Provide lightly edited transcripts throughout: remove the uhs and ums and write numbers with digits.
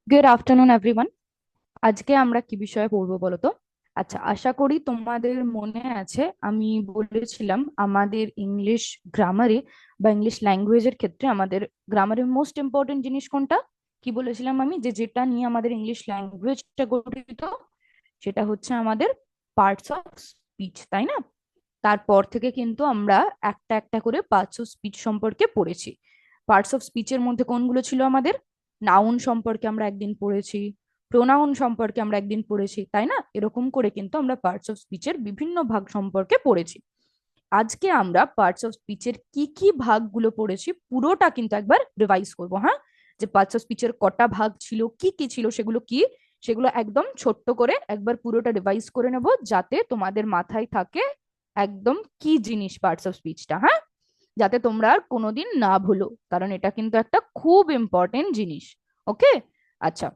Good afternoon everyone. আজকে আমরা কি বিষয়ে পড়বো বলো তো? আচ্ছা, আশা করি তোমাদের মনে আছে আমি বলেছিলাম আমাদের ইংলিশ গ্রামারে বা ইংলিশ ল্যাঙ্গুয়েজের ক্ষেত্রে আমাদের গ্রামারের মোস্ট ইম্পর্টেন্ট জিনিস কোনটা? কি বলেছিলাম আমি, যে যেটা নিয়ে আমাদের ইংলিশ ল্যাঙ্গুয়েজটা গঠিত সেটা হচ্ছে আমাদের পার্টস অফ স্পিচ, তাই না? তারপর থেকে কিন্তু আমরা একটা একটা করে পার্টস অফ স্পিচ সম্পর্কে পড়েছি। পার্টস অফ স্পিচের মধ্যে কোনগুলো ছিল আমাদের? নাউন সম্পর্কে আমরা একদিন পড়েছি, প্রোনাউন সম্পর্কে আমরা একদিন পড়েছি, তাই না? এরকম করে কিন্তু আমরা পার্টস অফ স্পিচের বিভিন্ন ভাগ সম্পর্কে পড়েছি। আজকে আমরা পার্টস অফ স্পিচের কি কি ভাগগুলো পড়েছি পুরোটা কিন্তু একবার রিভাইজ করবো, হ্যাঁ? যে পার্টস অফ স্পিচের কটা ভাগ ছিল, কি কি ছিল, সেগুলো কি, সেগুলো একদম ছোট্ট করে একবার পুরোটা রিভাইজ করে নেব, যাতে তোমাদের মাথায় থাকে একদম কি জিনিস পার্টস অফ স্পিচটা, হ্যাঁ? যাতে তোমরা আর কোনোদিন না ভুলো, কারণ এটা কিন্তু একটা খুব ইম্পর্টেন্ট জিনিস। ওকে? আচ্ছা,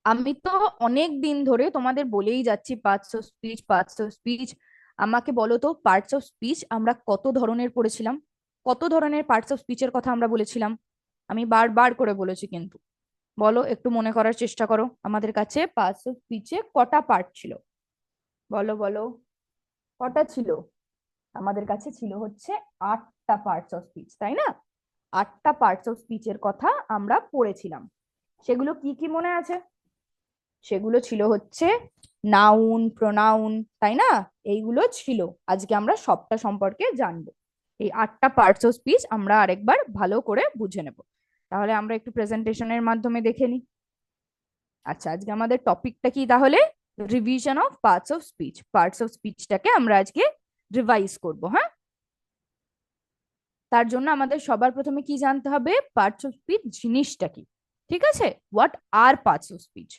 আমি তো অনেক দিন ধরে তোমাদের বলেই যাচ্ছি parts of speech, parts of speech. আমাকে বলো তো, পার্টস অফ স্পিচ আমরা কত ধরনের পড়েছিলাম? কত ধরনের পার্টস অফ স্পিচের কথা আমরা বলেছিলাম? আমি বারবার করে বলেছি কিন্তু। বলো, একটু মনে করার চেষ্টা করো, আমাদের কাছে পার্টস অফ স্পিচে কটা পার্ট ছিল? বলো বলো, কটা ছিল? আমাদের কাছে ছিল হচ্ছে আটটা পার্টস অফ স্পিচ, তাই না? আটটা পার্টস অফ স্পিচের কথা আমরা পড়েছিলাম। সেগুলো কি কি মনে আছে? সেগুলো ছিল হচ্ছে নাউন, প্রোনাউন, তাই না? এইগুলো ছিল। আজকে আমরা সবটা সম্পর্কে জানবো। এই আটটা পার্টস অফ স্পিচ আমরা আরেকবার ভালো করে বুঝে নেব। তাহলে আমরা একটু প্রেজেন্টেশনের মাধ্যমে দেখে নিই। আচ্ছা, আজকে আমাদের টপিকটা কি তাহলে? Revision of parts of speech. Parts of স্পিচটাকে আমরা আজকে রিভাইজ করব, হ্যাঁ? তার জন্য আমাদের সবার প্রথমে কি জানতে হবে? পার্টস অফ স্পিচ জিনিসটা কি। ঠিক আছে? What are parts of speech?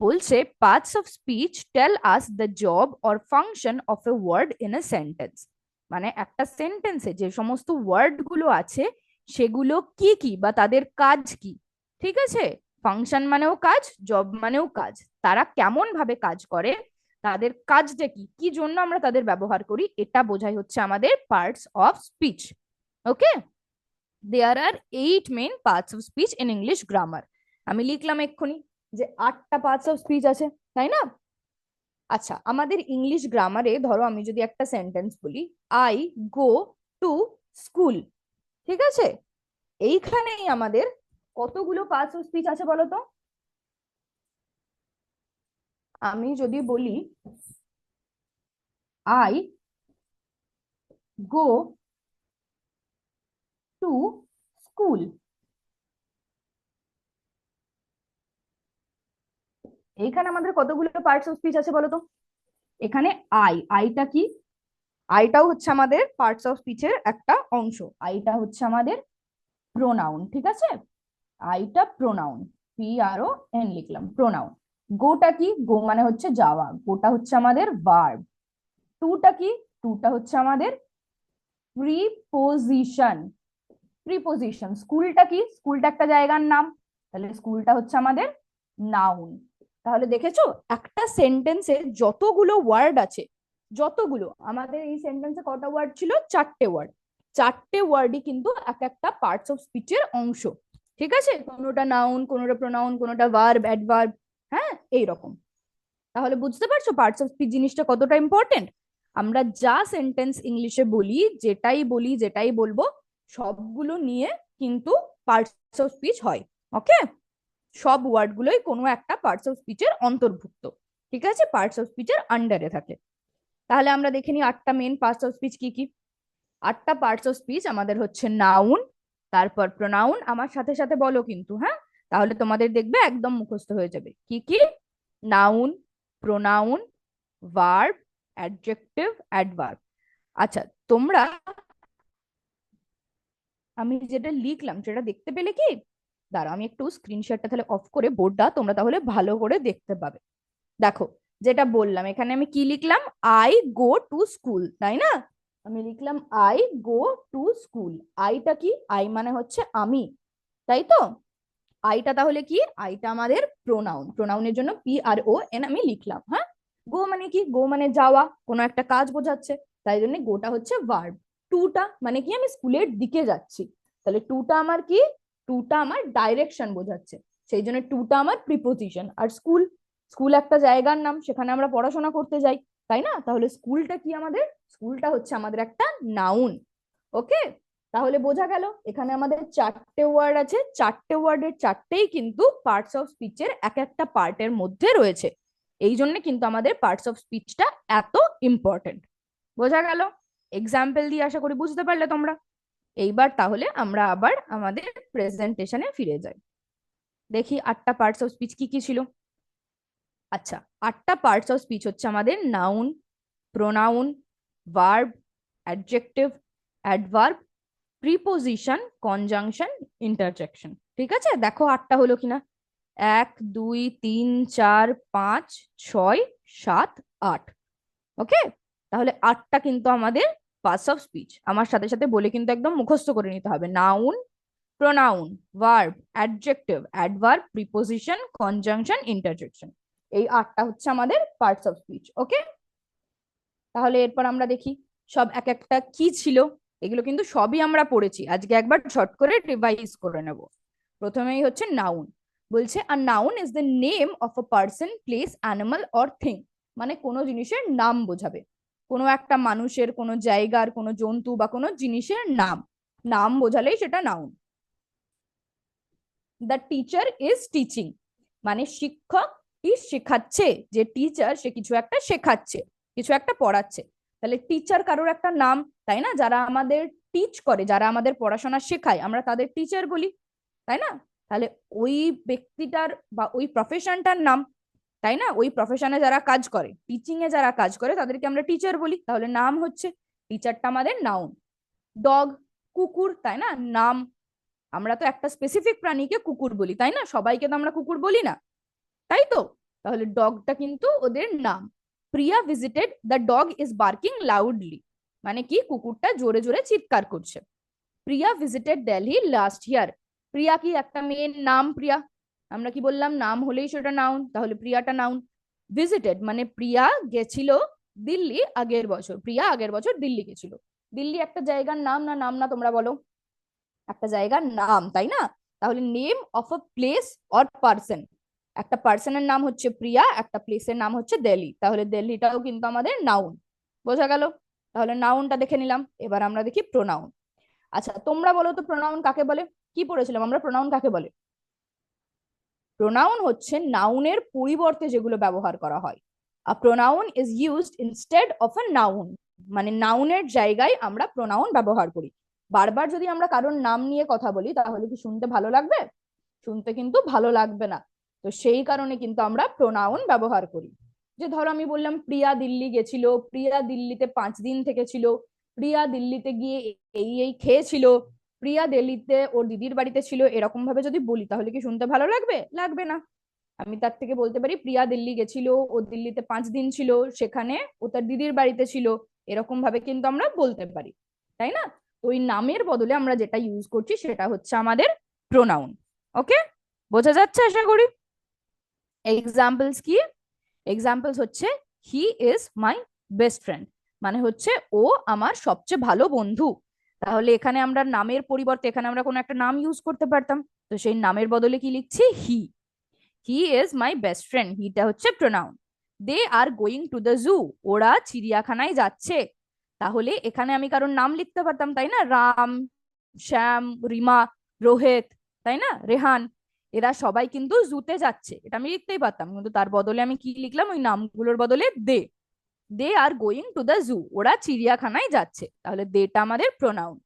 বলছে parts of speech tell us the job or function of a word in a sentence. মানে একটা সেন্টেন্সে যে সমস্ত ওয়ার্ড গুলো আছে সেগুলো কি কি বা তাদের কাজ কি। ঠিক আছে? ফাংশন মানেও কাজ, জব মানেও কাজ। তারা কেমন ভাবে কাজ করে, তাদের কাজটা কি, কি জন্য আমরা তাদের ব্যবহার করি, এটা বোঝাই হচ্ছে আমাদের parts of speech. Okay? There are 8 main parts of speech in English grammar. আমি লিখলাম এক্ষুনি যে আটটা পার্টস অফ স্পিচ আছে, তাই না? আচ্ছা, আমাদের ইংলিশ গ্রামারে ধরো আমি যদি একটা সেন্টেন্স বলি, আই গো টু স্কুল। ঠিক আছে? এইখানেই আমাদের কতগুলো পার্টস অফ স্পিচ আছে বলো তো? আমি যদি বলি আই গো টু স্কুল, এইখানে আমাদের কতগুলো পার্টস অফ স্পিচ আছে বলো তো? এখানে আইটা কি? আইটাও হচ্ছে আমাদের পার্টস অফ স্পিচের একটা অংশ। আইটা হচ্ছে আমাদের প্রোনাউন, ঠিক আছে? আইটা প্রোনাউন, PRON লিখলাম, প্রোনাউন। গোটা কি? গো মানে হচ্ছে যাওয়া, গোটা হচ্ছে আমাদের ভার্ব। টুটা কি? টুটা হচ্ছে আমাদের প্রিপোজিশন। প্রিপোজিশন। স্কুলটা কি? স্কুলটা একটা জায়গার নাম, তাহলে স্কুলটা হচ্ছে আমাদের নাউন। তাহলে দেখেছো, একটা সেন্টেন্সে যতগুলো ওয়ার্ড আছে, যতগুলো আমাদের এই সেন্টেন্সে কটা ওয়ার্ড ছিল? চারটে ওয়ার্ড। চারটে ওয়ার্ডই কিন্তু এক একটা পার্টস অফ স্পিচের অংশ। ঠিক আছে? কোনোটা নাউন, কোনোটা প্রোনাউন, কোনোটা ভার্ব, অ্যাডভার্ব, হ্যাঁ, এইরকম। তাহলে বুঝতে পারছো পার্টস অফ স্পিচ জিনিসটা কতটা ইম্পর্টেন্ট। আমরা যা সেন্টেন্স ইংলিশে বলি, যেটাই বলি, যেটাই বলবো, সবগুলো নিয়ে কিন্তু পার্টস অফ স্পিচ হয়। ওকে? সব ওয়ার্ড গুলোই কোনো একটা পার্টস অফ স্পিচের অন্তর্ভুক্ত। ঠিক আছে? পার্টস অফ স্পিচের আন্ডারে থাকে। তাহলে আমরা দেখে নিই আটটা মেন পার্টস অফ স্পিচ কি কি। আটটা পার্টস অফ স্পিচ আমাদের হচ্ছে নাউন, তারপর প্রোনাউন, আমার সাথে সাথে বলো কিন্তু, হ্যাঁ? তাহলে তোমাদের দেখবে একদম মুখস্থ হয়ে যাবে। কি কি? Noun, pronoun, verb, adjective, adverb. আচ্ছা, তোমরা আমি যেটা লিখলাম সেটা দেখতে পেলে কি? দাঁড়াও, আমি একটু স্ক্রিনশটটা তাহলে অফ করে বোর্ডটা তোমরা তাহলে ভালো করে দেখতে পাবে। দেখো, যেটা বললাম এখানে আমি কি লিখলাম? আই গো টু স্কুল, তাই না? আমি লিখলাম আই গো টু স্কুল। আইটা কি? আই মানে হচ্ছে আমি, তাই তো? আইটা তাহলে কি? আইটা আমাদের প্রোনাউন। প্রোনাউনের জন্য PRON আমি লিখলাম, হ্যাঁ? গো মানে কি? গো মানে যাওয়া, কোনো একটা কাজ বোঝাচ্ছে, তাই জন্য গোটা হচ্ছে ভার্ব। টুটা মানে কি? আমি স্কুলের দিকে যাচ্ছি, তাহলে টুটা আমার কি? টুটা আমার ডাইরেকশন বোঝাচ্ছে। সেই জন্য টুটা আমার প্রিপোজিশন। আর স্কুল, স্কুল একটা জায়গার নাম, সেখানে আমরা পড়াশোনা করতে যাই, তাই না? তাহলে স্কুলটা কি আমাদের? স্কুলটা হচ্ছে আমাদের একটা নাউন। ওকে, তাহলে বোঝা গেল এখানে আমাদের চারটে ওয়ার্ড আছে, চারটে ওয়ার্ডের চারটেই কিন্তু পার্টস অফ স্পিচের এক একটা পার্টের মধ্যে রয়েছে। এই জন্য কিন্তু আমাদের পার্টস অফ স্পিচটা এত ইম্পর্টেন্ট। বোঝা গেল? এক্সাম্পল দিয়ে আশা করি বুঝতে পারলে তোমরা। এইবার তাহলে আমরা আবার আমাদের প্রেজেন্টেশনে ফিরে যাই, দেখি আটটা পার্টস অফ স্পিচ কি কি ছিল। আচ্ছা, আটটা পার্টস অফ স্পিচ হচ্ছে আমাদের noun, pronoun, verb, adjective, adverb, preposition, conjunction, interjection. ঠিক আছে, দেখো আটটা হলো কিনা। 1 2 3 4 5 6 7 8। ওকে, তাহলে আটটা কিন্তু আমাদের পার্টস অফ স্পিচ। আমার সাথে সাথে বলে কিন্তু একদম মুখস্থ করে নিতে হবে। Noun, pronoun, verb, adjective, adverb, preposition, conjunction, interjection. এই আটটা হচ্ছে আমাদের পার্টস অফ স্পিচ। ওকে, তাহলে এরপর আমরা দেখি সব এক একটা কি ছিল। এগুলো কিন্তু সবই আমরা পড়েছি, আজকে একবার ঝট করে রিভাইজ করে নেব। প্রথমেই হচ্ছে নাউন। বলছে a noun is the name of a person, place, animal or thing. মানে কোনো জিনিসের নাম বোঝাবে, কোনো একটা মানুষের, কোনো জায়গার, কোনো জন্তু বা কোনো জিনিসের নাম, নাম বোঝালেই সেটা noun. The teacher is teaching, মানে শিক্ষক কি শেখাচ্ছে, যে টিচার সে কিছু একটা শেখাচ্ছে, কিছু একটা পড়াচ্ছে। তাহলে টিচার কারোর একটা নাম, তাই না? যারা আমাদের টিচ করে, যারা আমাদের পড়াশোনা শেখায়, আমরা তাদের টিচার বলি, তাই না? তাহলে ওই ব্যক্তিটার বা ওই প্রফেশনটার নাম, তাই না? ওই প্রফেশনে যারা কাজ করে, টিচিং এ যারা কাজ করে, তাদেরকে আমরা টিচার বলি। তাহলে নাম হচ্ছে, টিচারটা আমাদের নাউন। ডগ, কুকুর, তাই না? নাম। আমরা তো একটা স্পেসিফিক প্রাণীকে কুকুর বলি, তাই না? সবাইকে তো আমরা কুকুর বলি না, তাই তো? তাহলে ডগটা কিন্তু ওদের নাম। Priya visited the dog is barking loudly, মানে কি কুকুরটা জোরে জোরে চিৎকার করছে। Priya visited Delhi last year. Priya কি একটা মেয়ের নাম? প্রিয়া, আমরা কি বললাম? নাম হলেই সেটা নাউন, তাহলে প্রিয়াটা নাউন। ভিজিটেড মানে প্রিয়া গেছিল দিল্লি আগের বছর, প্রিয়া আগের বছর দিল্লি গেছিল। দিল্লি একটা জায়গার নাম না? নাম না? তোমরা বলো, একটা জায়গার নাম, তাই না? তাহলে name of a place or person, একটা পার্সনের নাম হচ্ছে প্রিয়া, একটা প্লেসের নাম হচ্ছে দিল্লি, তাহলে দিল্লিটাও কিন্তু আমাদের নাউন। বোঝা গেল? তাহলে নাউনটা দেখে নিলাম, এবার আমরা দেখি প্রোনাউন। আচ্ছা, তোমরা বলো তো প্রোনাউন কাকে বলে? কি পড়েছিলাম আমরা? প্রোনাউন কাকে বলে? প্রোনাউন হচ্ছে নাউনের পরিবর্তে যেগুলো ব্যবহার করা হয়। A pronoun is used instead of a noun, মানে নাউনের জায়গায় আমরা প্রোনাউন ব্যবহার করি। বারবার যদি আমরা কারোর নাম নিয়ে কথা বলি, তাহলে কি শুনতে ভালো লাগবে? শুনতে কিন্তু ভালো লাগবে না। তো সেই কারণে কিন্তু আমরা প্রোনাউন ব্যবহার করি। যে ধরো আমি বললাম প্রিয়া দিল্লি গেছিল, প্রিয়া দিল্লিতে 5 দিন থেকে ছিল, প্রিয়া দিল্লিতে গিয়ে এই এই খেয়েছিল, প্রিয়া দিল্লিতে ওর দিদির বাড়িতে ছিল, এরকম ভাবে যদি বলি, তাহলে কি শুনতে ভালো লাগবে? লাগবে না। আমি তার থেকে বলতে পারি প্রিয়া দিল্লি গেছিল, ও দিল্লিতে 5 দিন ছিল, সেখানে ও তার দিদির বাড়িতে ছিল, এরকম ভাবে কিন্তু আমরা বলতে পারি, তাই না? তো ওই নামের বদলে আমরা যেটা ইউজ করছি সেটা হচ্ছে আমাদের প্রোনাউন। ওকে, বোঝা যাচ্ছে আশা করি। এক্সাম্পলস কি? এক্সাম্পলস হচ্ছে হি ইজ মাই বেস্ট ফ্রেন্ড, মানে হচ্ছে ও আমার সবচেয়ে ভালো বন্ধু। তাহলে এখানে আমরা নামের পরিবর্তে এখানে আমরা কোনো একটা নাম ইউজ করতে পারতাম, তো সেই নামের বদলে কি লিখছি? He. He is my best friend, হিটা হচ্ছে pronoun. They are going to the zoo, ওরা চিড়িয়াখানায় যাচ্ছে। তাহলে এখানে আমি কারোর নাম লিখতে পারতাম, তাই না? রাম, শ্যাম, রিমা, রোহিত, তাই না? রেহান, এরা সবাই কিন্তু জুতে যাচ্ছে, এটা আমি লিখতেই পারতাম, কিন্তু তার বদলে আমি কি লিখলাম? ওই নামগুলোর বদলে they. They are going to the zoo, ওরা চিড়িয়াখানায় যাচ্ছে, তাহলে দেটা আমাদের pronoun.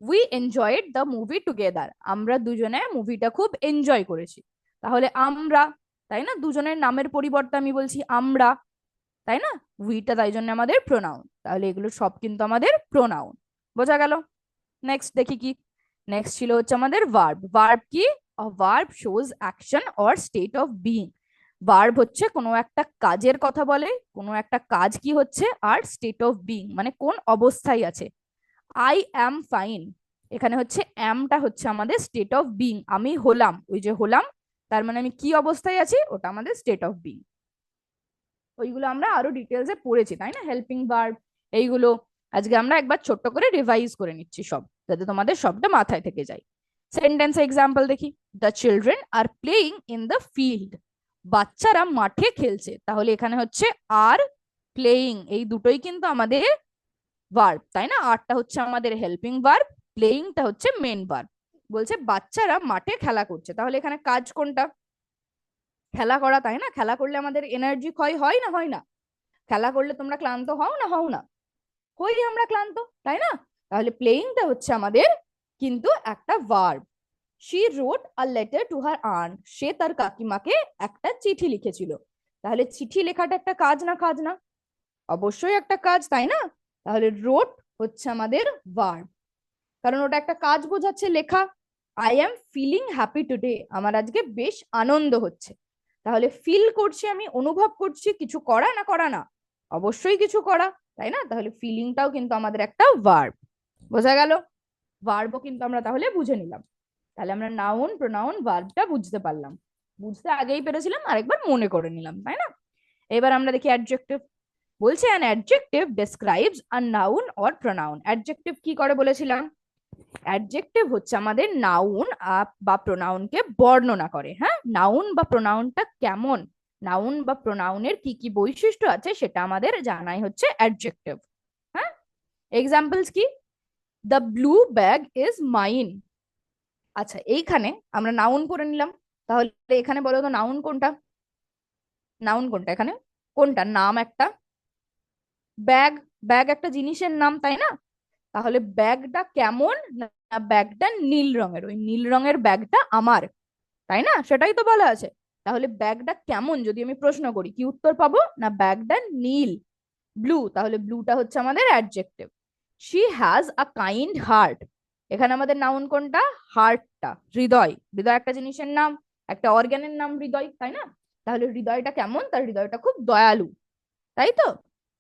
We enjoyed the movie together, আমরা দুজনে মুভিটা খুব এনজয় করেছি। তাহলে আমরা, তাই না? দুজনের নামের পরিবর্তে আমি বলছি আমরা, তাই না? উইটা তাই জন্য আমাদের প্রোনাউন। তাহলে এগুলো সব কিন্তু আমাদের প্রোনাউন। বোঝা গেল? নেক্সট দেখি কি। নেক্সট ছিল হচ্ছে আমাদের ভার্ব। ভার্ব কি? Verb shows action or state of being. Verb হচ্ছে কোনো একটা কাজের কথা বলে, কোনো একটা কাজ কি হচ্ছে, আর স্টেট অফ বিইং মানে কোন অবস্থায় আছে। আই অ্যাম ফাইন, এখানে হচ্ছে অ্যামটা হচ্ছে আমাদের স্টেট অফ বিইং, আমি হলাম, ওই যে হলাম, তার মানে আমি কি অবস্থায় আছি, ওটা আমাদের স্টেট অফ বিইং। ওইগুলো আমরা আরো ডিটেলসে পড়েছি, তাই না? হেল্পিং ভার্ব, এইগুলো আজকে আমরা একবার ছোট্ট করে রিভাইজ করে নিচ্ছি সব, যাতে তোমাদের সবটা মাথায় থেকে যায়। সেন্টেন্স এক্সাম্পল দেখি। The children are playing in the field, বাচ্চারা মাঠে খেলছে। তাহলে এখানে হচ্ছে আর প্লেইং, এই দুটোই কিন্তু আমাদের ভার্ব, তাই না? আরটা হচ্ছে আমাদের হেল্পিং ভার্ব, প্লেইংটা হচ্ছে মেন ভার্ব। বলছে বাচ্চারা মাঠে খেলা করছে, তাহলে এখানে কাজ কোনটা? খেলা করা, তাই না? খেলা করলে আমাদের এনার্জি ক্ষয় হয় না হয় না? খেলা করলে তোমরা ক্লান্ত হও না হও না? হই আমরা ক্লান্ত, তাই না? তাহলে প্লেইংটা হচ্ছে আমাদের কিন্তু একটা verb. She wrote a letter to her aunt, সে তার কাকিমাকে একটা চিঠি লিখেছিল। তাহলে চিঠি লেখাটা একটা কাজ না কাজ না? অবশ্যই একটা কাজ, তাই না? তাহলে রোট হচ্ছে আমাদের ভার্ব, কারণ ওটা একটা কাজ বোঝাচ্ছে, লেখা। I am feeling happy today, আমার আজকে বেশ আনন্দ হচ্ছে। তাহলে ফিল করছি আমি, অনুভব করছি, কিছু করা না করা না? অবশ্যই কিছু করা, তাই না? তাহলে ফিলিংটাও কিন্তু আমাদের একটা ভার্ব। বোঝা গেল? ভার্বও কিন্তু আমরা তাহলে বুঝে নিলাম। তাহলে আমরা নাউন প্রোনাউন ভার্বটা বুঝতে পারলাম, বুঝতে আগেই পেরেছিলাম, আরেকবার মনে করে নিলাম, তাই না? এবার আমরা দেখি অ্যাডজেক্টিভ। বলছে an adjective describes a noun or pronoun. Adjective কি করে বলেছিলাম? অ্যাডজেক্টিভ হচ্ছে আমাদের নাউন বা প্রোনাউনকে বর্ণনা করে। হ্যাঁ, নাউন বা প্রোনাউনটা কেমন, নাউন বা প্রোনাউনের কি কি বৈশিষ্ট্য আছে সেটা আমাদের জানাই হচ্ছে অ্যাডজেক্টিভ। হ্যাঁ, এক্সাম্পলস কি? The blue bag is mine. আচ্ছা, এইখানে আমরা নাউন করে নিলাম, তাহলে এখানে বলো তো নাউন কোনটা? নাউন কোনটা এখানে? কোনটা নাম একটা? ব্যাগ, ব্যাগ একটা জিনিসের নাম, তাই না? তাহলে ব্যাগটা কেমন, না ব্যাগটা নীল রঙের, ওই নীল রঙের ব্যাগটা আমার, তাই না? সেটাই তো বলা আছে। তাহলে ব্যাগটা কেমন যদি আমি প্রশ্ন করি, কি উত্তর পাবো? না ব্যাগটা নীল, ব্লু। তাহলে ব্লুটা হচ্ছে আমাদের adjective. She has a kind heart, এখানে আমাদের নাউন কোনটা? হার্টটা, হৃদয়। হৃদয় একটা জিনিসের নাম, একটা অর্গানের নাম হৃদয়, তাই না? তাহলে হৃদয়টা কেমন? তার হৃদয়টা খুব দয়ালু, তাই তো?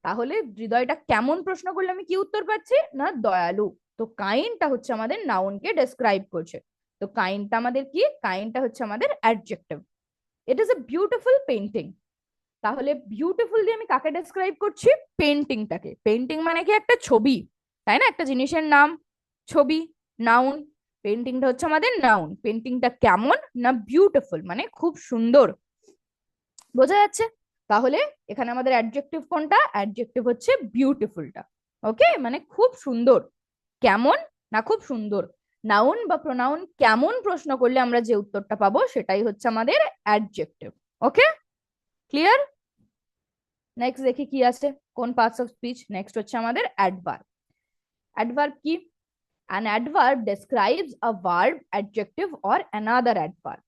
তাহলে হৃদয়টা কেমন প্রশ্ন করলে আমি কি উত্তর পাচ্ছি? না দয়ালু। তো কাইন্ডটা হচ্ছে আমাদের নাউনকে ডেসক্রাইব করছে। তো কাইন্ডটা আমাদের কি? কাইন্ডটা হচ্ছে আমাদের adjective. It is a beautiful painting. তাহলে বিউটিফুল দিয়ে আমি কাকে ডেসক্রাইব করছি? পেন্টিংটাকে। পেন্টিং মানে কি? একটা ছবি, তাই না? একটা জিনিসের নাম ছবি, নাউন। পেন্টিংটা হচ্ছে আমাদের নাউন। পেন্টিংটা কেমন? না বিউটিফুল, মানে খুব সুন্দর। বোঝা যাচ্ছে? তাহলে এখানে আমাদের অ্যাডজেক্টিভ কোনটা? অ্যাডজেক্টিভ হচ্ছে বিউটিফুলটা। ওকে, মানে খুব সুন্দর। কেমন? না খুব সুন্দর। নাউন বা প্রোনাউন কেমন প্রশ্ন করলে আমরা যে উত্তরটা পাবো সেটাই হচ্ছে আমাদের অ্যাডজেক্টিভ। ওকে, ক্লিয়ার? নেক্সট দেখি কি আছে, কোন পার্টস অফ স্পিচ। নেক্সট হচ্ছে আমাদের অ্যাডভার্ব। অ্যাডভার্ব কি? An adverb describes a verb, adjective or another adverb.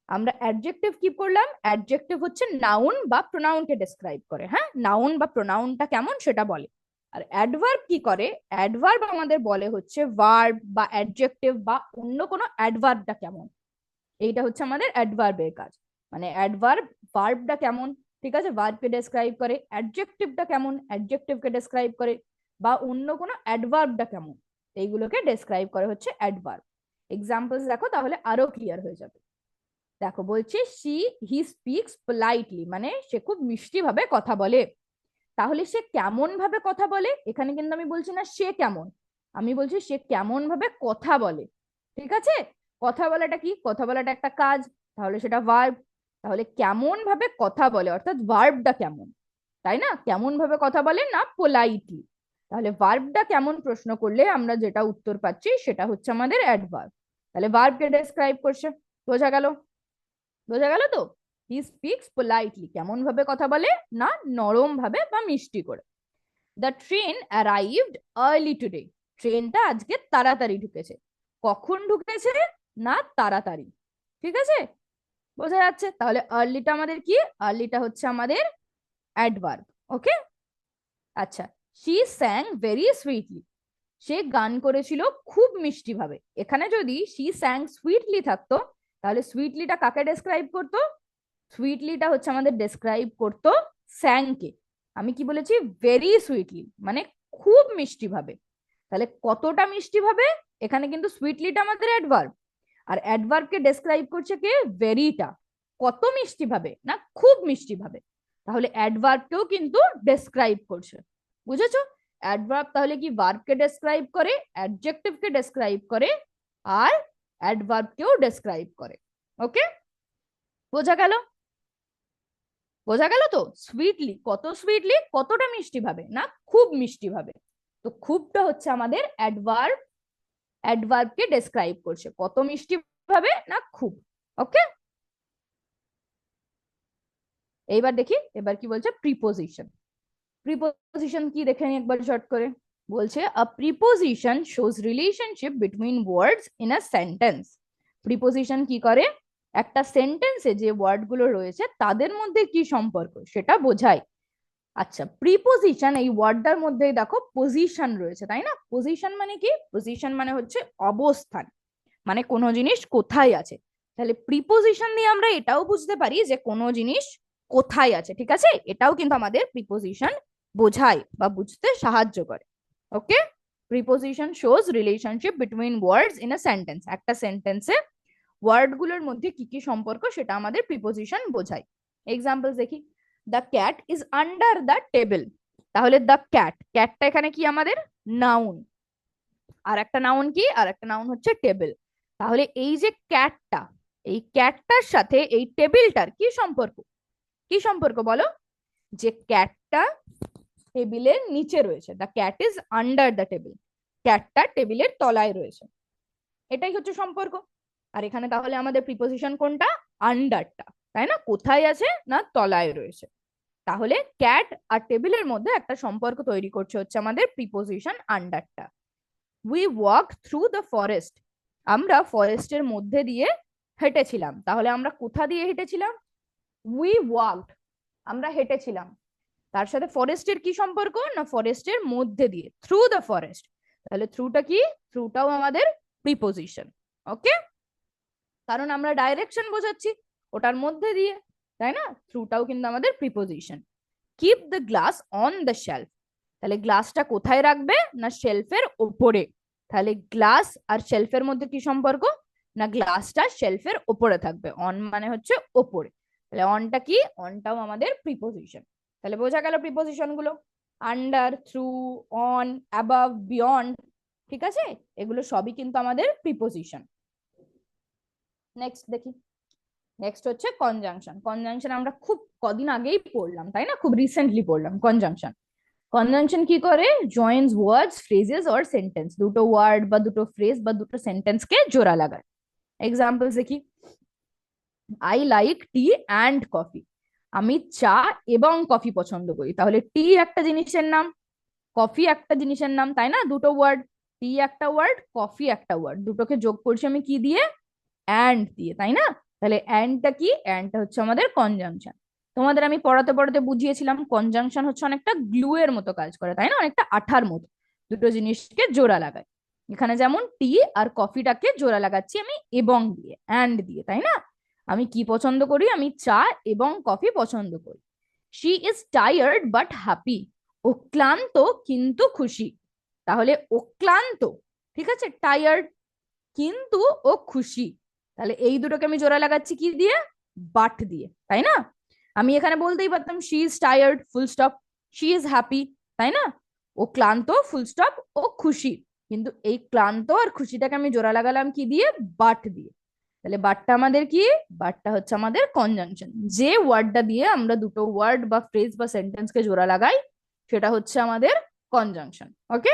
আমরা অ্যাডজেক্টিভ কি করলাম? অ্যাডজেক্টিভ হচ্ছে নাউন বা প্রোনাউনকে ডেসক্রাইব করে। হ্যাঁ, নাউন বা প্রোনাউনটা কেমন সেটা বলে। আর অ্যাডভার্ব কি করে? অ্যাডভার্ব আমাদের বলে হচ্ছে ভার্ব বা অ্যাডজেক্টিভ বা অন্য কোনো অ্যাডভার্বটা কেমন। এইটা হচ্ছে আমাদের অ্যাডভার্বের কাজ। মানে অ্যাডভার্ব ভার্বটা কেমন, ঠিক আছে, ভার্বকে ডেসক্রাইব করে। অ্যাডজেক্টিভটা কেমন, অ্যাডজেক্টিভকে ডেসক্রাইব করে। বা অন্য কোনো অ্যাডভার্বটা কেমন, এইগুলোকে ডেসক্রাইব করে হচ্ছে অ্যাডভার্ব। এক্সাম্পলস দেখো, তাহলে আরো ক্লিয়ার হয়ে যাবে। দেখো বলছে হি স্পিক্স পোলাইটলি, মানে সে খুব মিষ্টি ভাবে কথা বলে। তাহলে সে কেমন ভাবে কথা বলে, এখানে কিন্তু আমি বলছি না সে কেমন, আমি বলছি সে কেমন ভাবে কথা বলে। ঠিক আছে, কথা বলাটা কি? কথা বলাটা একটা কাজ, তাহলে সেটা ভার্ব। তাহলে কেমন ভাবে কথা বলে অর্থাৎ ভার্বটা কেমন, তাই না? কেমন ভাবে কথা বলে, না পোলাইটলি। তাহলে ভার্বটা কেমন প্রশ্ন করলে আমরা যেটা উত্তর পাচ্ছি সেটা হচ্ছে আমাদের অ্যাডভার্ব। তাহলে ভার্বকে ডেসক্রাইব করছে। বোঝা গেল? বোঝা গেল তো? হি স্পিক্স পোলাইটলি, কেমন ভাবে কথা বলে, না নরম ভাবে বা মিষ্টি করে। The train arrived early today, ট্রেনটা আজকে তাড়াতাড়ি ঢুকেছে। কখন ঢুকেছে? না তাড়াতাড়ি। ঠিক আছে, বোঝা যাচ্ছে? তাহলে আর্লিটা আমাদের কি? আর্লিটা হচ্ছে আমাদের অ্যাডভার্ব। ওকে, আচ্ছা। শি স্যাং ভেরি সুইটলি, সে গান করেছিল খুব মিষ্টি ভাবে। এখানে যদি শি স্যাং সুইটলি থাকতো, তাহলে সুইটলিটা কাকে ডেসক্রাইব করতো? সুইটলিটা হচ্ছে আমাদের ডেসক্রাইব করতো স্যাংকে। আমি কি বলেছি? ভেরি সুইটলি, মানে খুব মিষ্টি ভাবে। তাহলে কতটা মিষ্টি ভাবে, এখানে কিন্তু সুইটলিটা আমাদের অ্যাডভার্ব। আর অ্যাডভার্বকে ডেসক্রাইব করছে কে? ভেরিটা। কত মিষ্টি ভাবে, না খুব মিষ্টি ভাবে। তাহলে অ্যাডভার্বকেও কিন্তু ডেসক্রাইব করছে। বুঝেছো? অ্যাডভার্ব তাহলে কি ভার্বকে ডেসক্রাইব করে, অ্যাডজেক্টিভকে ডেসক্রাইব করে, আর অ্যাডভার্ব কেও ডেসক্রাইব করে। ওকে, বোঝা গেল? বোঝা গেল তো? সুইটলি, কত সুইটলি, কতটা মিষ্টি ভাবে, না খুব মিষ্টি ভাবে। তো খুবটা হচ্ছে আমাদের অ্যাডভার্ব, অ্যাডভার্ব কে ডেসক্রাইব করছে, কত মিষ্টি ভাবে না খুব। ওকে, এইবার দেখি এবার কি বলছে প্রিপোজিশন। প্রিপোজিশন কি দেখে নি একবার শর্ট করে। বলছে a preposition shows relationship between words in a sentence. Preposition কি করে, একটা সেন্টেন্সে যে ওয়ার্ড গুলো রয়েছে তাদের মধ্যে কি সম্পর্ক সেটা বোঝায়। আচ্ছা, প্রিপোজিশন এই ওয়ার্ডটার মধ্যেই দেখো পজিশন রয়েছে, তাই না? পজিশন মানে কি? পজিশন মানে হচ্ছে অবস্থান, মানে কোনো জিনিস কোথায় আছে। তাহলে প্রিপোজিশন দিয়ে আমরা এটাও বুঝতে পারি যে কোনো জিনিস কোথায় আছে, ঠিক আছে? এটাও কিন্তু আমাদের প্রিপোজিশন বোঝায় বা বুঝতে সাহায্য করে। Okay, preposition shows relationship between words in a sentence. একটা সেন্টেন্সে ওয়ার্ড গুলোর মধ্যে কি কি সম্পর্ক সেটা আমাদের প্রিপোজিশন বোঝায়। এক্সাম্পল দেখি, the cat is under the table. তাহলে দ্য ক্যাট, ক্যাটটা এখানে কি আমাদের নাউন, আর একটা নাউন কি, আর একটা নাউন হচ্ছে টেবিল। তাহলে এই যে ক্যাটটা, এই ক্যাটটার সাথে এই টেবিলটার কি সম্পর্ক? কি সম্পর্ক বলো? যে ক্যাটটা টেবিলের নিচে রয়েছে, the cat is under the table, ক্যাটটা টেবিলের তলায় রয়েছে, এটাই হচ্ছে সম্পর্ক। আর এখানে তাহলে আমাদের প্রিপোজিশন কোনটা? আন্ডারটা, তাই না? কোথায় আছে না তলায় রয়েছে। তাহলে ক্যাট আর টেবিলের মধ্যে একটা সম্পর্ক তৈরি করছে হচ্ছে আমাদের প্রিপোজিশন আন্ডারটা। We walk through the forest. আমরা ফরেস্টের মধ্যে দিয়ে হেঁটেছিলাম। তাহলে আমরা কোথা দিয়ে হেঁটেছিলাম? উই ওয়াকড, আমরা হেঁটেছিলাম। তার সাথে ফরেস্টের কি সম্পর্ক না ফরেস্টের মধ্যে দিয়ে, থ্রু দ্য ফরেস্ট। তাহলে থ্রুটা কি? থ্রুটাও আমাদের প্রিপোজিশন। ওকে, কারণ আমরা ডাইরেকশন বোঝাচ্ছি ওটার মধ্যে দিয়ে, তাই না? থ্রুটাও কিন্তু আমাদের preposition. Keep the glass on the shelf. তাহলে গ্লাসটা কোথায় রাখবে না শেলফের ওপরে। তাহলে গ্লাস আর শেলফের মধ্যে কি সম্পর্ক না গ্লাসটা শেলফের ওপরে থাকবে, অন মানে হচ্ছে ওপরে। তাহলে অনটা কি? অনটাও আমাদের প্রিপোজিশন। তাহলে বোঝা গেল প্রিপোজিশন গুলো, under, through, on, above, beyond, ঠিক আছে? এগুলো সবই কিন্তু আমাদের প্রিপোজিশন। নেক্সট দেখি, নেক্সট হচ্ছে কনজাংশন। কনজাংশন আমরা খুব কদিন আগেই পড়লাম, তাই না? খুব রিসেন্টলি পড়লাম কনজাংশন। কনজাংশন কি করে? Joins words, phrases or sentence. দুটো ওয়ার্ড বা দুটো ফ্রেজ বা দুটো সেন্টেন্স কে জোড়া লাগায়। এক্সাম্পলস দেখি, I like tea and coffee. আমি চা এবং কফি পছন্দ করি। তাহলে টি একটা জিনিসের নাম, কফি একটা জিনিসের নাম, তাই না? দুটো ওয়ার্ড, টি একটা ওয়ার্ড, কফি একটা ওয়ার্ড, দুটোকে যোগ করছি আমি কি দিয়ে? অ্যান্ড দিয়ে, তাই না? তাহলে অ্যান্ডটা কি? অ্যান্ডটা হচ্ছে আমাদের কনজাংশন। তোমাদের আমি পড়াতে পড়াতে বুঝিয়েছিলাম কনজাংশন হচ্ছে অনেকটা গ্লু এর মতো কাজ করে, তাই না? অনেকটা আঠার মতো, দুটো জিনিসকে জোড়া লাগায়। এখানে যেমন টি আর কফিটাকে জোড়া লাগাচ্ছি আমি এবং দিয়ে, অ্যান্ড দিয়ে, তাই না? আমি কি পছন্দ করি? আমি চা এবং কফি পছন্দ করি। She is tired but happy. ও ক্লান্ত কিন্তু খুশি। তাহলে ও ক্লান্ত, ঠিক আছে, টায়ার্ড, কিন্তু ও খুশি। তাহলে এই দুটোকে আমি জোড়া লাগাচ্ছি কি দিয়ে? বাট দিয়ে, তাই না? আমি এখানে বলতেই পারতাম she is tired full stop, she is happy, তাই না? ও ক্লান্ত ফুল স্টপ, ও খুশি। কিন্তু এই ক্লান্ত আর খুশিটাকে আমি জোড়া লাগালাম কি দিয়ে? বাট দিয়ে। তাহলে বাটটা আমাদের কি? বাটটা হচ্ছে আমাদের কনজাংশন। যে ওয়ার্ডটা দিয়ে আমরা দুটো ওয়ার্ড বা ফ্রেজ বা সেন্টেন্স কে জোড়া লাগাই সেটা হচ্ছে আমাদের conjunction. Okay,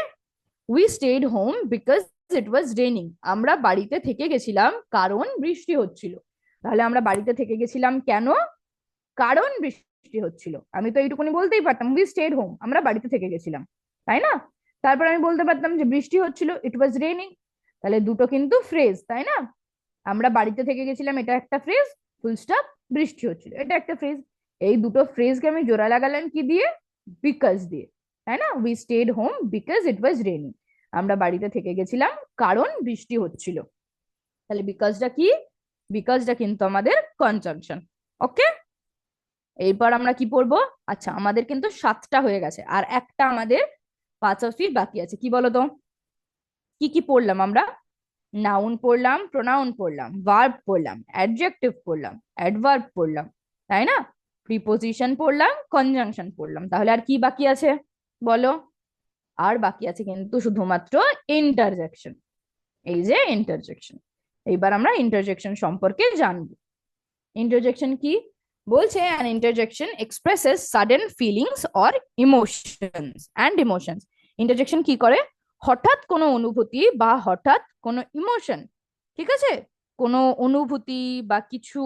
we stayed home because it was raining. আমরা বাড়িতে থেকে গেছিলাম কারণ বৃষ্টি হচ্ছিল। তাহলে আমরা বাড়িতে থেকে গেছিলাম কেন? কারণ বৃষ্টি হচ্ছিল। আমি তো এইটুকুনি বলতেই পারতাম উই স্টেড হোম, আমরা বাড়িতে থেকে গেছিলাম, তাই না? তারপর আমি বলতে পারতাম যে বৃষ্টি হচ্ছিল, ইট ওয়াজ রেনিং। তাহলে দুটো কিন্তু ফ্রেজ, তাই না? আমরা বাড়িতে থেকে গেছিলাম এটা একটা ফ্রেজ, ফুল স্টপ, বৃষ্টি হচ্ছিল এটা একটা ফ্রেজ। এই দুটো ফ্রেজকে আমি জোড়া লাগালাম কি দিয়ে? বিকজ দিয়ে, তাই না? We stayed home because it was raining. আমরা বাড়িতে থেকে গেছিলাম কারণ বৃষ্টি হচ্ছিল। তাহলে বিকজটা কি? বিকজটা কিন্তু আমাদের কনজাংশন। ওকে, এরপর আমরা কি পড়বো? আচ্ছা, আমাদের কিন্তু 7টা হয়ে গেছে, আর একটা আমাদের 5 বাকি আছে। কি বলো তো? কি কি পড়লাম আমরা? নাউন পড়লাম, প্রোনাউন পড়লাম, ভার্ব পড়লাম, অ্যাডজেক্টিভ পড়লাম, অ্যাডভার্ব পড়লাম, তাই না? প্রিপোজিশন পড়লাম, কনজাংশন পড়লাম। তাহলে আর কি বাকি আছে বলো? আর বাকি আছে কিন্তু শুধুমাত্র ইন্টারজেকশন। এই যে ইন্টারজেকশন, এইবার আমরা ইন্টারজেকশন সম্পর্কে জানবো। ইন্টারজেকশন কি বলছে? an interjection expresses sudden feelings or emotions. Interjection কি করে? হঠাৎ কোনো অনুভূতি বা হঠাৎ কোনো ইমোশন, ঠিক আছে, কোনো অনুভূতি বা কিছু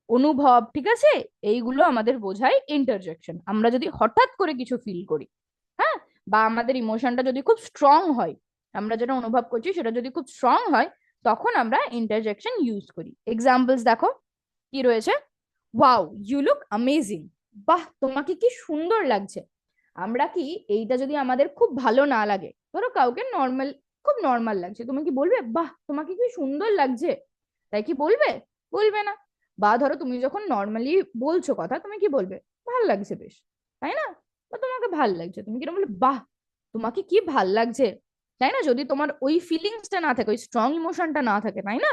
অনুভব, ঠিক আছে, এইগুলো আমাদের বোঝায় ইন্টারজেকশন। আমরা যদি হঠাৎ করে কিছু ফিল করি, হ্যাঁ, বা আমাদের ইমোশনটা যদি খুব স্ট্রং হয়, আমরা যেটা অনুভব করছি সেটা যদি খুব স্ট্রং হয়, তখন আমরা ইন্টারজেকশন ইউজ করি। এক্সাম্পলস দেখো কি রয়েছে। ওয়াও ইউ লুক অ্যামেজিং, বাহ তোমাকে কি সুন্দর লাগছে। আমরা কি এইটা যদি আমাদের খুব ভালো না লাগে, ধরো কাউকে নর্মাল, খুব নর্মাল লাগছে, তুমি কি বলবে বাহ তোমাকে কি সুন্দর লাগছে? তাই কি বলবে? বলবে না। বা ধরো তুমি যখন নর্মালি বলছো কথা, তুমি কি বলবে? ভাল লাগছে বেশ, তাই না? বা তোমাকে ভাল লাগছে, তুমি কিরকম বলবে বাহ তোমাকে কি ভাল লাগছে, তাই না? যদি তোমার ওই ফিলিংসটা না থাকে, ওই স্ট্রং ইমোশনটা না থাকে, তাই না,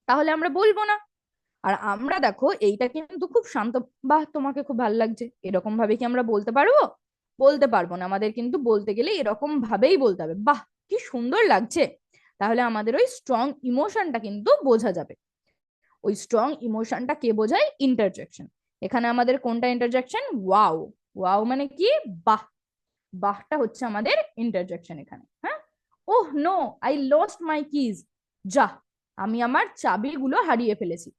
তাহলে আমরা বলবো না। আর আমরা দেখো এইটা কিন্তু খুব শান্ত, বাহ তোমাকে খুব ভালো লাগছে, এরকম ভাবে কি আমরা বলতে পারবো? বলতে পারবো না। আমাদের কিন্তু বলতে গেলে এরকম ভাবেই বলতে হবে, বাহ কি সুন্দর লাগছে। তাহলে আমাদের ওই স্ট্রং ইমোশনটা কিন্তু বোঝা যাবে। ওই স্ট্রং ইমোশনটা কে বোঝায়? ইন্টারজেকশন। এখানে আমাদের কোনটা ইন্টারজেকশন? ওয়াও। ওয়াও মানে কি? বাহ। বাহটা হচ্ছে আমাদের ইন্টারজেকশন এখানে। হ্যাঁ, oh no I lost my keys, যা আমি আমার চাবিগুলো হারিয়ে ফেলেছি।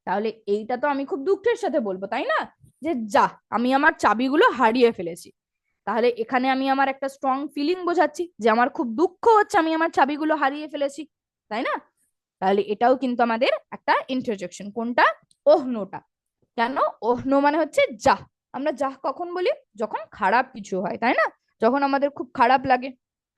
তাহলে এইটা তো আমি খুব দুঃখের সাথে বলবো, তাই না, যে যা আমি আমার চাবিগুলো হারিয়ে ফেলেছি। তাহলে এখানে আমি আমার একটা স্ট্রং ফিলিং বোঝাচ্ছি যে আমার খুব দুঃখ হচ্ছে, আমি আমার চাবিগুলো হারিয়ে ফেলেছি, তাই না? তাহলে এটাও কিন্তু আমাদের একটা ইন্টারজেকশন। কোনটা? ওহ নোটা। কেন? ওহ নো মানে হচ্ছে যা। আমরা যা কখন বলি? যখন খারাপ কিছু হয়, তাই না? যখন আমাদের খুব খারাপ লাগে,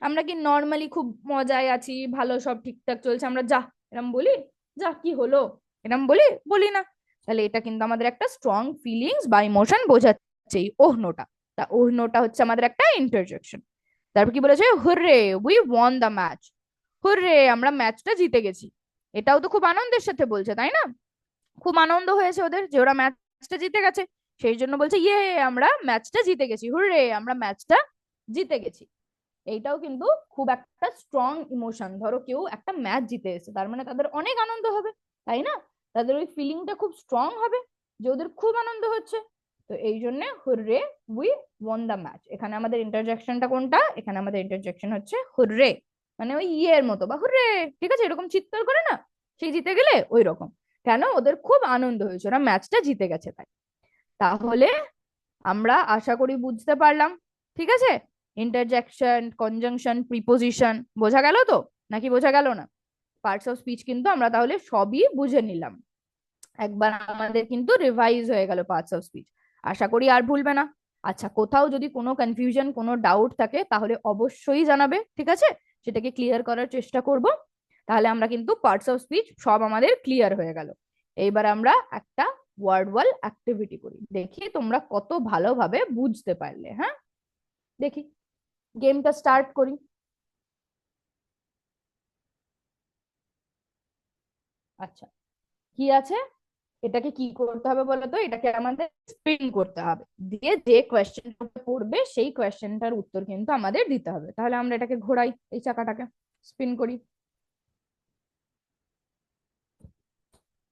আমরা কি নর্মালি খুব মজায় আছি, ভালো সব ঠিকঠাক চলছে, আমরা যা এরম বলি? যা কি হলো এরম বলি? বলি না। তাহলে এটা কিন্তু আমাদের একটা স্ট্রং ফিলিংস বা ইমোশন বোঝাচ্ছে এই ওহ নোটা। তা ওহ নোটা হচ্ছে আমাদের একটা ইন্টারজেকশন। তারপর কি বলেছে? Hurray we won the match. হুররে আমরা ম্যাচটা জিতে গেছি। এটাও তো খুব আনন্দের সাথে বলছে, তাই না? খুব আনন্দ হয়েছে ওদের যে ওরা ম্যাচটা জিতে গেছে, সেই জন্য বলছে ইয়ে আমরা ম্যাচটা জিতে গেছি, হুররে আমরা ম্যাচটা জিতে গেছি। এইটাও কিন্তু খুব একটা স্ট্রং ইমোশন। ধরো কেউ একটা ম্যাচ জিতে এসেছে, তার মানে তাদের অনেক আনন্দ হবে, তাই না? তাদের ওই ফিলিংটা খুব স্ট্রং হবে যে ওদের খুব আনন্দ হচ্ছে। তো এই জন্য hurray we won the match. এখানে আমাদের ইন্টারজেকশনটা কোনটা? এখানে আমাদের ইন্টারজেকশন হচ্ছে হুররে, মানে ওই ইয়ের মতো বা হুররে, ঠিক আছে, এরকম চিৎকার করে না, সেই জিতে গেলে ওই রকম। কেন? ওদের খুব আনন্দ হয়েছে, ওরা ম্যাচটা জিতে গেছে তাই। তাহলে আমরা আশা করি বুঝতে পারলাম, ঠিক আছে, ইন্টারজেকশন, কনজাংশন, প্রিপোজিশন বোঝা গেল তো, নাকি বোঝা গেল না? পার্টস অফ স্পিচ কিন্তু আমরা তাহলে সবই বুঝে নিলাম। একবার আমাদের কিন্তু রিভাইজ হয়ে গেল পার্টস অফ স্পিচ। আশা করি আর ভুলবে না। আচ্ছা, কোথাও যদি কোনো কনফিউশন, কোনো ডাউট থাকে তাহলে অবশ্যই জানাবে, ঠিক আছে, সেটাকে ক্লিয়ার করার চেষ্টা করব। তাহলে আমরা কিন্তু পার্টস অফ স্পিচ সব আমাদের ক্লিয়ার হয়ে গেল। এইবার আমরা একটা ওয়ার্ড ওয়াল অ্যাক্টিভিটি করি, দেখি তোমরা কত ভালোভাবে বুঝতে পারলে। হ্যাঁ, দেখি গেমটা স্টার্ট করি। আচ্ছা, কি আছে? এটাকে কি করতে হবে বলতো? এটাকে আমাদের স্পিন করতে হবে, দিয়ে যে কোয়েশ্চেনটা পড়বে সেই কোয়েশ্চেনটার উত্তর কিন্তু আমাদের দিতে হবে। তাহলে আমরা এটাকে ঘোরাই, এই চাকাটাকে স্পিন করি।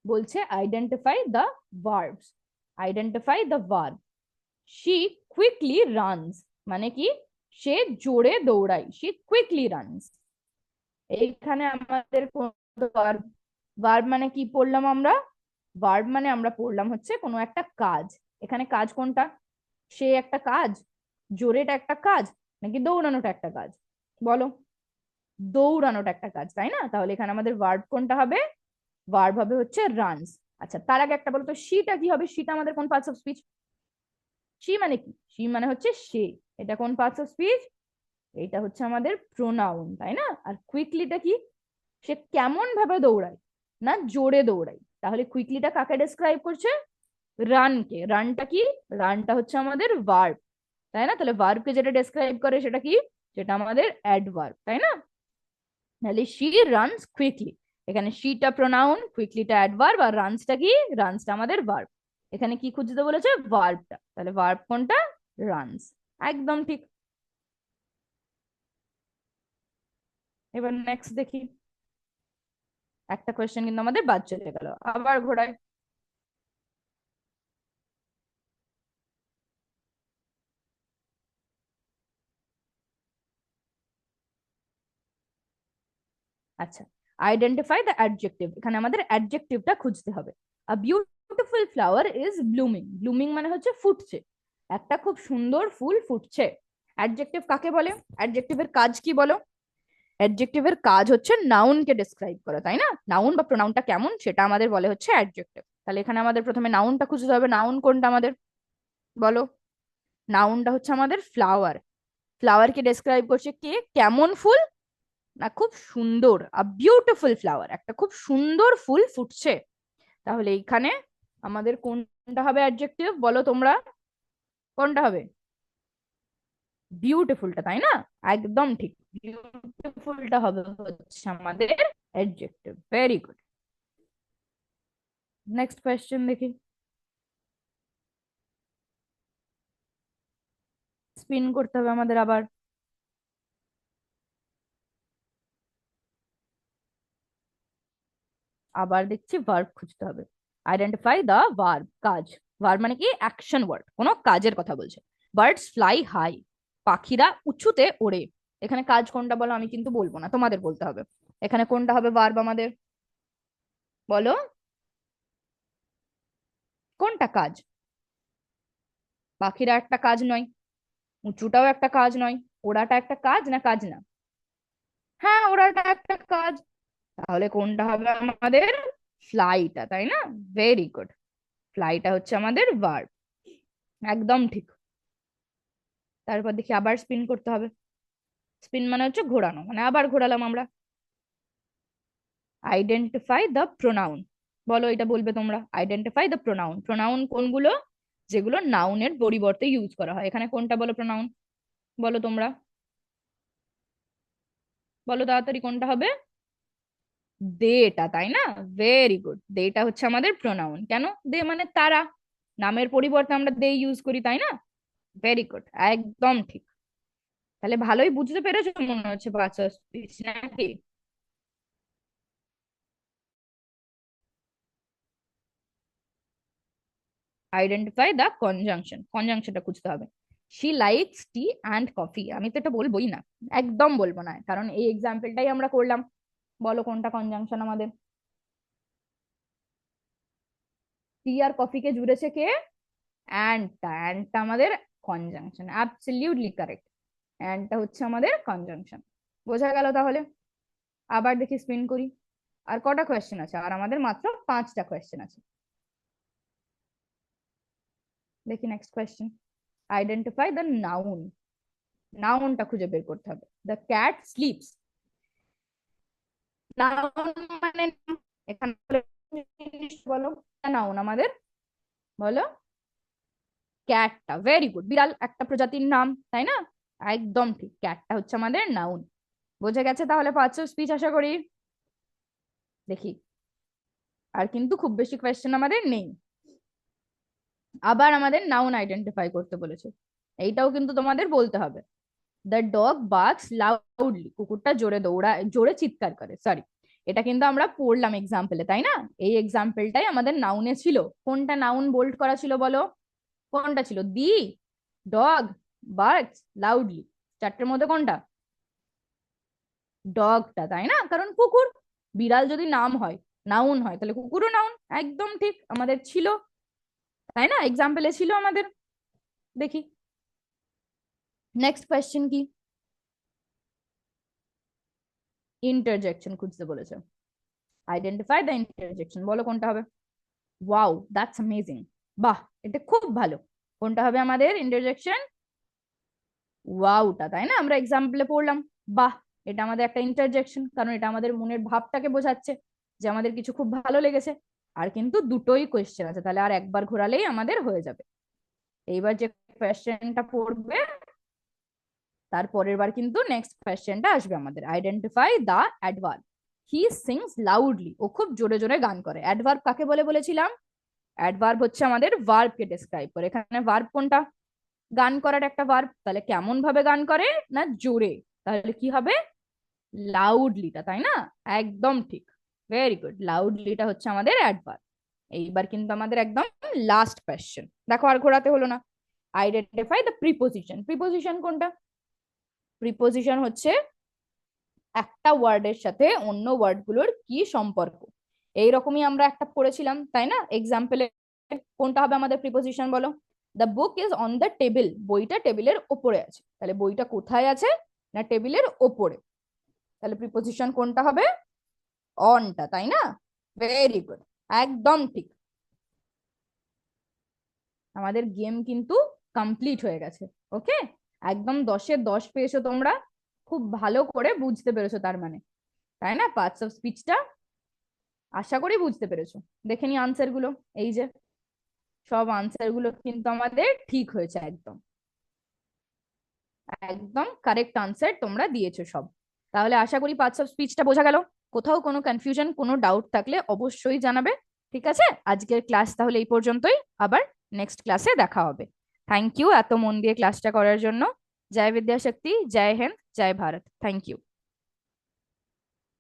বলছে identify the verbs. Identify the verb. She quickly runs, মানে কি? সে জোরে দৌড়ায়, শি কুইকলি রানস। এইখানে আমাদের ভার্ব। ভার্ব মানে কি পড়লাম আমরা? ভার্ব মানে আমরা পড়লাম হচ্ছে কোনো একটা কাজ। এখানে কাজ কোনটা? সে একটা কাজ, জোরেটা একটা কাজ, নাকি দৌড়ানোটা একটা কাজ? বলো। দৌড়ানোটা একটা কাজ, তাই না? তাহলে এখানে আমাদের ভার্ব কোনটা হবে? ভার্ব হবে হচ্ছে রানস। আচ্ছা, তার আগে একটা বলো তো, শিটা কি হবে? শিটা আমাদের কোন পার্টস অফ স্পিচ? শি মানে কি? শি মানে হচ্ছে সে। এটা কোন পার্টস অফ স্পিচ? এটা হচ্ছে আমাদের প্রোনাউন, তাই না? আর কুইকলিটা কি? সে কেমন ভাবে দৌড়ায়? না জোরে দৌড়ায়। তাহলে কুইকলিটা কাকে ডেসক্রাইব করছে? রানকে। রানটা কি? রানটা হচ্ছে আমাদের ভার্ব, তাই না? তাহলে ভার্বকে যেটা ডেসক্রাইব করে সেটা কি? সেটা আমাদের অ্যাডভার্ব, তাই না? তাহলে শি রানস কুইকলি। এখানে শিটা প্রোনাউন, কুইকলিটা অ্যাডভার্ব, আর রানসটা কি? রানসটা আমাদের ভার্ব। এখানে কি খুঁজতে বলেছে? ভার্বটা। তাহলে ভার্ব কোনটা? রানস। একদম ঠিক। এবার নেক্সট দেখি। একটা কোয়েশ্চেন কিন্তু আমাদের বাদ চলে গেল। আবার ঘোড়ায়। আচ্ছা, আইডেন্টিফাই দ্য অ্যাডজেক্টিভ, এখানে আমাদের অ্যাডজেক্টিভটা খুঁজতে হবে। A beautiful flower is blooming, blooming মানে হচ্ছে ফুটছে, একটা খুব সুন্দর ফুল ফুটছে। অ্যাডজেক্টিভ কাকে বলে? অ্যাডজেক্টিভের কাজ কি বলো? অ্যাডজেক্টিভের কাজ হচ্ছে নাউনকে ডেসক্রাইব করা, তাই না? নাউন বা প্রোনাউনটা কেমন সেটা আমাদের বলে হচ্ছে অ্যাডজেক্টিভ। তাহলে এখানে আমাদের প্রথমে নাউনটা খুঁজতে হবে। নাউন কোনটা আমাদের বলো? নাউনটা হচ্ছে আমাদের ফ্লাওয়ার। ফ্লাওয়ারকে ডেসক্রাইব করছে কে? কেমন ফুল? না খুব সুন্দর। আ বিউটিফুল ফ্লাওয়ার, একটা খুব সুন্দর ফুল ফুটছে। তাহলে এইখানে আমাদের কোনটা হবে অ্যাডজেক্টিভ বলো তোমরা? কোনটা হবে? বিউটিফুলটা, তাই না? একদম ঠিক, বিউটিফুলটা হবে হচ্ছে আমাদের adjective. Very good. Next question দেখি। স্পিন করতে হবে আমাদের আবার। আবার দেখছি ভার্ব খুঁজতে হবে। আইডেন্টিফাই দা ভার্ব, কাজ। ভার্ব মানে কি? অ্যাকশন ওয়ার্ড, কোনো কাজের কথা বলছে। বার্ডস ফ্লাই হাই, পাখিরা উঁচুতে ওড়ে। এখানে কাজ কোনটা বলো? আমি কিন্তু বলবো না, তোমাদের বলতে হবে। এখানে কোনটা হবে ভার্ব আমাদের বলো? কোনটা কাজ? পাখিরা একটা কাজ নয়, উঁচুটাও একটা কাজ নয়, ওড়াটা একটা কাজ না? কাজ না? হ্যাঁ, ওড়াটা একটা কাজ। তাহলে কোনটা হবে আমাদের? ফ্লাইটা, তাই না? Very good. ফ্লাইটা হচ্ছে আমাদের ভার্ব। একদম ঠিক। তারপর দেখি আবার স্পিন করতে হবে। স্পিন মানে হচ্ছে ঘোরানো, মানে আবার ঘোরালাম আমরা। আইডেন্টিফাই দ্য প্রোনাউন, বলো এটা বলবে তোমরা। আইডেন্টিফাই দ্য প্রোনাউন, প্রোনাউন কোনগুলো? যেগুলো নাউনের পরিবর্তে ইউজ করা হয়। এখানে কোনটা বলো প্রোনাউন? বলো তোমরা, বলো তাড়াতাড়ি কোনটা হবে? দেটা, তাই না? Very good. দেটা হচ্ছে আমাদের প্রোনাউন। কেন? দে মানে তারা, নামের পরিবর্তে আমরা দে ইউজ করি, তাই না? ভেরি গুড, একদম ঠিক। তাহলে ভালোই বুঝতে পেরেছো মনে হচ্ছে বাচ্চা স্পিচ, নাকি? আইডেন্টিফাই দ্য কনজাংশন, কনজাংশনটা খুঁজতে হবে। She likes T and coffee, আমি তো এটা বলবোই না, একদম বলবো না, কারণ এই এক্সাম্পলটাই আমরা করলাম। বলো কোনটা কনজাংশন আমাদের? টি আর কফিকে জুড়েছে কে? অ্যান্ডটা, অ্যান্ডটা আমাদের কনজাংশন। Absolutely correct. অ্যান্ডটা হচ্ছে আমাদের কনজাংশন। বোঝা গেল তাহলে? আবার দেখি স্পিন করি। আর কটা কোয়েশ্চেন আছে? আর আমাদের মাত্র 5টা কোয়েশ্চেন আছে। দেখি next question. Identify the noun, নাউনটা খুঁজে বের করতে হবে। দ্য ক্যাট স্লিপস, নাউন মানে এখানে বলো নাউন আমাদের বলো? ক্যাটটা, ভেরি গুড। বিড়াল একটা প্রজাতির নাম, তাই না? একদম ঠিক, ক্যাটটা হচ্ছে আমাদের নাউন। বোঝা গেছে তাহলে পাঁচশো স্পিচ আশা করি। দেখি, আর কিন্তু খুব বেশি কোয়েশ্চেন আমাদের নেই। আবার আমাদের নাউন আইডেন্টিফাই করতে বলেছে, এইটাও কিন্তু তোমাদের বলতে হবে। দ্য ডগ বার্কস লাউডলি, কুকুরটা জোরে দৌড়ায়, জোরে চিৎকার করে। সরি, এটা কিন্তু আমরা পড়লাম এক্সাম্পলে, তাই না? এই এক্সাম্পলটাই আমাদের নাউনে ছিল। কোনটা নাউন বোল্ড করা ছিল বলো? কোনটা ছিল? দি, ডগ, বার্কস, লাউডলি। চারটের মধ্যে কোনটা? ডগটা, তাই না? কারণ কুকুর, বিড়াল যদি নাম হয়, নাউন হয়, তাহলে কুকুরও নাউন। একদম ঠিক, আমাদের ছিল, তাই না? এক্সাম্পলে ছিল আমাদের। দেখি নেক্সট কোয়েশ্চেন কি। ইন্টারজেকশন খুঁজতে বলেছে। আইডেন্টিফাই দ্য ইন্টারজেকশন, বলো কোনটা হবে? Wow, that's amazing. বাহ, এটা খুব ভালো। কোনটা হবে আমাদের ইন্টারজেকশন? ওয়াওটা, তাই না? আমরা এক্সাম্পলে পড়লাম। বাহ, এটা আমাদের একটা ইন্টারজেকশন, কারণ এটা আমাদের মনের ভাবটাকে বোঝাচ্ছে যে আমাদের কিছু খুব ভালো লেগেছে। আর কিন্তু দুটোই কোয়েশ্চেন আছে, তাহলে আর একবার ঘোরালেই আমাদের হয়ে যাবে। এইবার যে কোয়েশ্চেনটা পড়বে তার পরের বার কিন্তু নেক্সট কোয়েশ্চেনটা আসবে আমাদের। Identify the adverb. He sings loudly, ও খুব জোরে জোরে গান করে। অ্যাডভার্ব কাকে বলে বলেছিলাম? অ্যাডভার্ব হচ্ছে আমাদের ভার্বকে ডেসক্রাইব করে। এখানে ভার্ব কোনটা? গান করার একটা ভার্ব। তাহলে কেমন ভাবে গান করে? না জোরে। তাহলে কি হবে? লাউডলিটা, তাই না? একদম ঠিক। ভেরি গুড, লাউডলিটা হচ্ছে আমাদের অ্যাডভার্ব। এইবার কিন্তু আমাদের একদম লাস্ট কোয়েশ্চেন, দেখো আর ঘোরাতে হলো না। Identify the preposition. প্রিপোজিশন কোনটা? প্রিপোজিশন হচ্ছে একটা ওয়ার্ডের সাথে অন্য ওয়ার্ডগুলোর কি সম্পর্ক। এইরকমই আমরা একটা পড়েছিলাম তাই না এক্সাম্পলে। কোনটা হবে আমাদের প্রিপোজিশন বলো? The book is on the table, বইটা টেবিলের ওপরে আছে। তাহলে বইটা কোথায় আছে? না টেবিলের ওপরে। তাহলে প্রিপোজিশন কোনটা হবে? অনটা, তাই না? ভেরি গুড, একদম ঠিক। আমাদের গেম কিন্তু কমপ্লিট হয়ে গেছে। ওকে, একদম 10-এ 10 পেয়েছো তোমরা। খুব ভালো করে বুঝতে পেরেছো তার মানে, তাই না? পার্টস অফ স্পিচটা আশা করি বুঝতে পেরেছো। দেখে নি আনসার গুলো। এই যে সব আনসার গুলো কিন্তু আমাদের ঠিক হয়েছে একদম। একদম কারেক্ট আনসার তোমরা দিয়েছো সব। তাহলে আশা করি পার্টস অফ স্পিচটা বোঝা গেল। কোথাও কোনো কনফিউশন, কোনো ডাউট থাকলে অবশ্যই জানাবে। ঠিক আছে, আজকের ক্লাস তাহলে এই পর্যন্তই। আবার নেক্সট ক্লাসে দেখা হবে। থ্যাংক ইউ এত মন দিয়ে ক্লাসটা করার জন্য। জয় বিদ্যাশক্তি, জয় হিন্দ, জয় ভারত। Thank you.